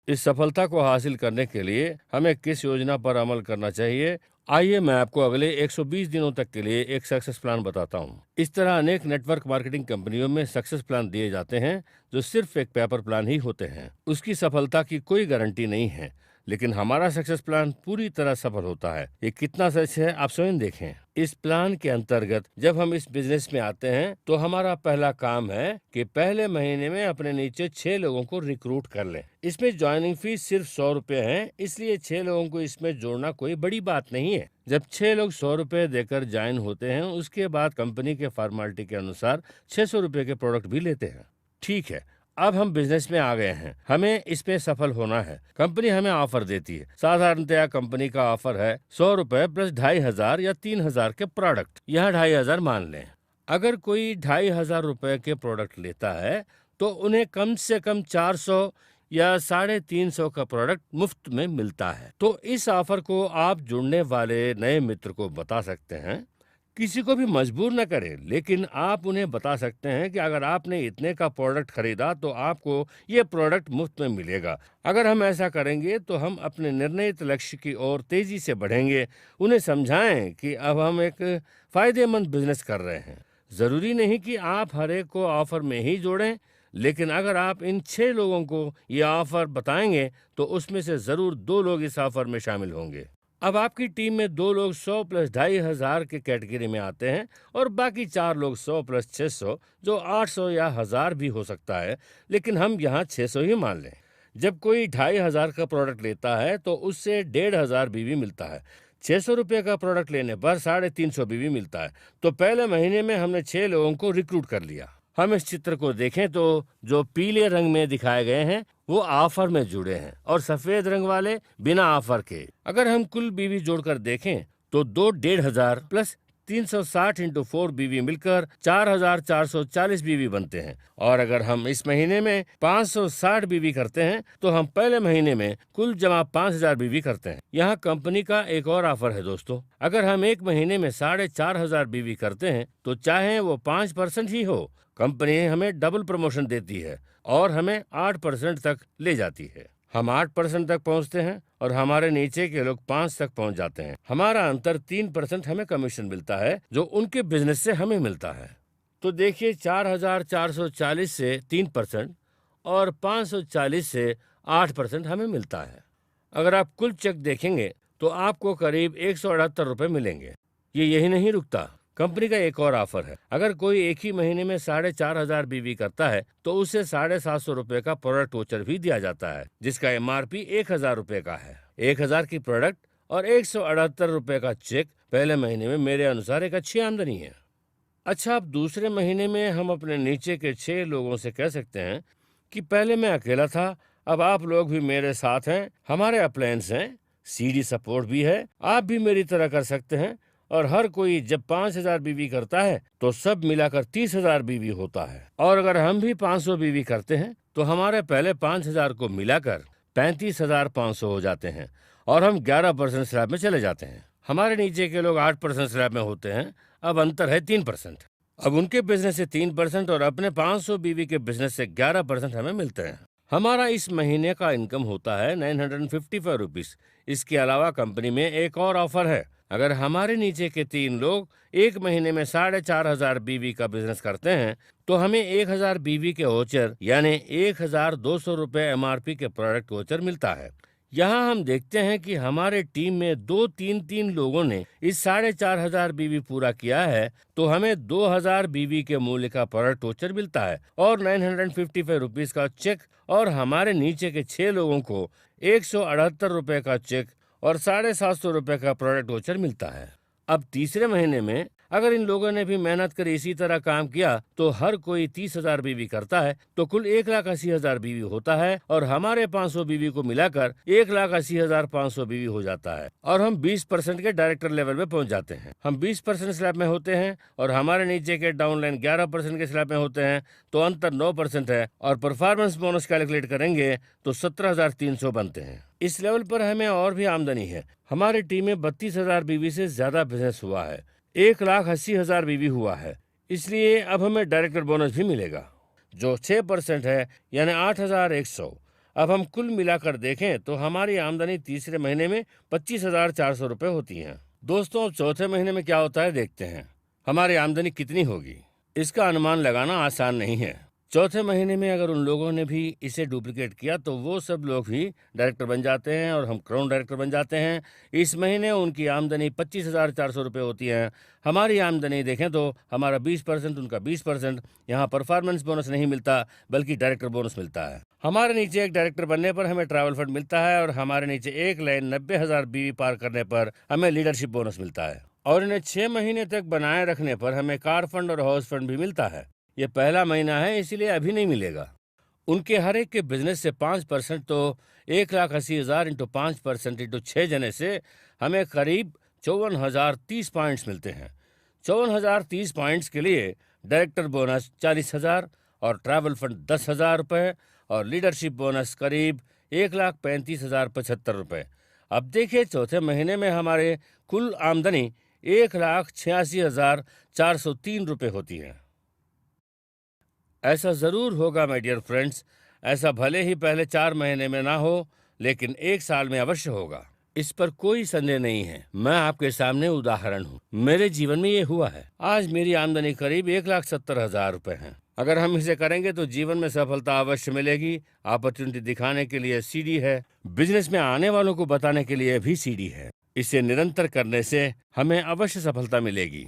इस सफलता को हासिल करने के लिए हमें किस योजना पर अमल करना चाहिए, आइए मैं आपको अगले 120 दिनों तक के लिए एक सक्सेस प्लान बताता हूँ। इस तरह अनेक नेटवर्क मार्केटिंग कंपनियों में सक्सेस प्लान दिए जाते हैं जो सिर्फ एक पेपर प्लान ही होते हैं। उसकी सफलता की कोई गारंटी नहीं है, लेकिन हमारा सक्सेस प्लान पूरी तरह सफल होता है। ये कितना सच है आप स्वयं देखें। इस प्लान के अंतर्गत जब हम इस बिजनेस में आते हैं तो हमारा पहला काम है कि पहले महीने में अपने नीचे 6 लोगों को रिक्रूट कर लें। इसमें ज्वाइनिंग फीस सिर्फ 100 रुपए है, इसलिए 6 लोगों को इसमें जोड़ना कोई बड़ी बात नहीं है। जब 6 लोग 100 रुपए देकर ज्वाइन होते हैं, उसके बाद कंपनी के फॉर्मेलिटी के अनुसार 600 रुपए के प्रोडक्ट भी लेते हैं। ठीक है, अब हम बिजनेस में आ गए हैं, हमें इसमें सफल होना है। कंपनी हमें ऑफर देती है। साधारणतया कंपनी का ऑफर है 100 रुपए प्लस 2500 या 3000 के प्रोडक्ट। यहाँ 2500 मान लें। अगर कोई 2500 रुपए के प्रोडक्ट लेता है तो उन्हें कम से कम 400 या 350 का प्रोडक्ट मुफ्त में मिलता है। तो इस ऑफर को आप जुड़ने वाले नए मित्र को बता सकते हैं। किसी को भी मजबूर न करें, लेकिन आप उन्हें बता सकते हैं कि अगर आपने इतने का प्रोडक्ट खरीदा तो आपको ये प्रोडक्ट मुफ्त में मिलेगा। अगर हम ऐसा करेंगे तो हम अपने निर्णित लक्ष्य की ओर तेजी से बढ़ेंगे। उन्हें समझाएं कि अब हम एक फायदेमंद बिजनेस कर रहे हैं। जरूरी नहीं कि आप हर एक को ऑफर में ही जोड़ें, लेकिन अगर आप इन 6 लोगों को ये ऑफर बताएंगे तो उसमें से जरूर 2 लोग इस ऑफर में शामिल होंगे। अब आपकी टीम में 2 लोग 100 प्लस 2500 के कैटेगरी में आते हैं और बाकी 4 लोग 100 प्लस 600 जो 800 या 1000 भी हो सकता है, लेकिन हम यहाँ 600 ही मान लें। जब कोई 2500 का प्रोडक्ट लेता है तो उससे 1500 बीवी मिलता है। 600 रुपये का प्रोडक्ट लेने पर 350 बीवी मिलता है। तो पहले महीने में हमने 6 लोगों को रिक्रूट कर लिया। हम इस चित्र को देखें तो जो पीले रंग में दिखाए गए हैं वो ऑफर में जुड़े हैं और सफेद रंग वाले बिना ऑफर के। अगर हम कुल बीवी जोड़कर देखें तो 1500 प्लस 360 इंटू 4 बीवी मिलकर 4440 बीवी बनते हैं। और अगर हम इस महीने में 560 बीवी करते हैं तो हम पहले महीने में कुल जमा 5000 बीवी करते हैं। यहाँ कंपनी का एक और ऑफर है दोस्तों। अगर हम एक महीने में 4500 बीवी करते हैं तो चाहे वो 5% ही हो, कंपनी हमें डबल प्रमोशन देती है और हमें 8% तक ले जाती है। हम 8% तक पहुंचते हैं और हमारे नीचे के लोग 5 तक पहुंच जाते हैं। हमारा अंतर 3% हमें कमीशन मिलता है जो उनके बिजनेस से हमें मिलता है। तो देखिए 4440 से 3% और 540 से 8% हमें मिलता है। अगर आप कुल चेक देखेंगे तो आपको करीब 178 रुपए मिलेंगे। ये यही नहीं रुकता, कंपनी का एक और ऑफर है। अगर कोई एक ही महीने में 4500 बीवी करता है तो उसे 750 रुपए का प्रोडक्ट वोचर भी दिया जाता है, जिसका MRP 1000 रुपए का है। 1000 की प्रोडक्ट और 178 रुपए का चेक पहले महीने में मेरे अनुसार एक अच्छी आमदनी है। अच्छा, अब दूसरे महीने में हम अपने नीचे के 6 लोगों से कह सकते हैं कि पहले मैं अकेला था, अब आप लोग भी मेरे साथ हैं। हमारे अप्लायंस हैं, CD सपोर्ट भी है, आप भी मेरी तरह कर सकते हैं। और हर कोई जब 5000 बीवी करता है तो सब मिलाकर 30000 बीवी होता है। और अगर हम भी 500 बीवी करते हैं तो हमारे पहले 5000 को मिलाकर 35500 हो जाते हैं और हम 11% स्लैब में चले जाते हैं। हमारे नीचे के लोग 8% स्लैब में होते हैं। अब अंतर है 3%। अब उनके बिजनेस से 3% और अपने 500 बीवी के बिजनेस से 11% हमें मिलते हैं। हमारा इस महीने का इनकम होता है 955 रुपीज। इसके अलावा कंपनी में एक और ऑफर है। अगर हमारे नीचे के 3 लोग एक महीने में 4500 बीवी का बिजनेस करते हैं तो हमें 1000 बीवी के वोचर यानी 1200 रुपए MRP के प्रोडक्ट वोचर मिलता है। यहाँ हम देखते हैं कि हमारे टीम में 2-3 लोगों ने इस 4500 बीवी पूरा किया है तो हमें 2000 बीवी के मूल्य का प्रोडक्ट वोचर मिलता है और 955 रुपीज का चेक। और हमारे नीचे के 6 लोगों को 178 रुपए का चेक और 750 रुपए का प्रोडक्ट वोचर मिलता है। अब तीसरे महीने में अगर इन लोगों ने भी मेहनत कर इसी तरह काम किया तो हर कोई 30,000 बीवी करता है तो कुल 1,80,000 बीवी होता है और हमारे 500 बीवी को मिलाकर 1,80,500 बीवी हो जाता है और हम 20% के डायरेक्टर लेवल में पहुंच जाते हैं। हम 20% स्लैब में होते हैं और हमारे नीचे के डाउनलाइन 11% के स्लैब में होते हैं तो अंतर 9% है और परफॉर्मेंस बोनस कैलकुलेट करेंगे तो 17,300 बनते हैं। इस लेवल पर हमें और भी आमदनी है। हमारी टीम में 32,000 बीवी से ज्यादा बिजनेस हुआ है, 1,80,000 बीवी हुआ है, इसलिए अब हमें डायरेक्टर बोनस भी मिलेगा जो 6% है यानी 8,100। अब हम कुल मिलाकर देखें तो हमारी आमदनी तीसरे महीने में 25,400 रुपये होती है। दोस्तों, अब चौथे महीने में क्या होता है देखते हैं। हमारी आमदनी कितनी होगी इसका अनुमान लगाना आसान नहीं है। चौथे महीने में अगर उन लोगों ने भी इसे डुप्लीकेट किया तो वो सब लोग भी डायरेक्टर बन जाते हैं और हम क्राउन डायरेक्टर बन जाते हैं। इस महीने उनकी आमदनी 25,400 रुपये होती है। हमारी आमदनी देखें तो हमारा 20%, उनका 20%। यहाँ परफॉर्मेंस बोनस नहीं मिलता बल्कि डायरेक्टर बोनस मिलता है। हमारे नीचे एक डायरेक्टर बनने पर हमें ट्रैवल फंड मिलता है और हमारे नीचे एक लाइन 90,000 बीवी पार करने पर हमें लीडरशिप बोनस मिलता है और इन्हें 6 महीने तक बनाए रखने पर हमें कार फंड और हाउस फंड भी मिलता है। ये पहला महीना है इसीलिए अभी नहीं मिलेगा। उनके हर एक के बिजनेस से 5% तो 1,80,000 इंटू 5% इंटू 6 जने से हमें करीब 54,030 पॉइंट्स मिलते हैं। 54,030 पॉइंट्स के लिए डायरेक्टर बोनस 40,000 और ट्रैवल फंड 10,000 रुपये और लीडरशिप बोनस करीब 1,35,075 रुपये। अब देखिए चौथे महीने में हमारे कुल आमदनी 1,86,403 रुपये होती है। ऐसा जरूर होगा माय डियर फ्रेंड्स, ऐसा भले ही पहले 4 महीने में ना हो लेकिन 1 साल में अवश्य होगा, इस पर कोई संदेह नहीं है। मैं आपके सामने उदाहरण हूँ, मेरे जीवन में ये हुआ है। आज मेरी आमदनी करीब 1,70,000 रुपये है। अगर हम इसे करेंगे तो जीवन में सफलता अवश्य मिलेगी। अपॉर्चुनिटी दिखाने के लिए सीडी है, बिजनेस में आने वालों को बताने के लिए भी सीडी है। इसे निरंतर करने से हमें अवश्य सफलता मिलेगी।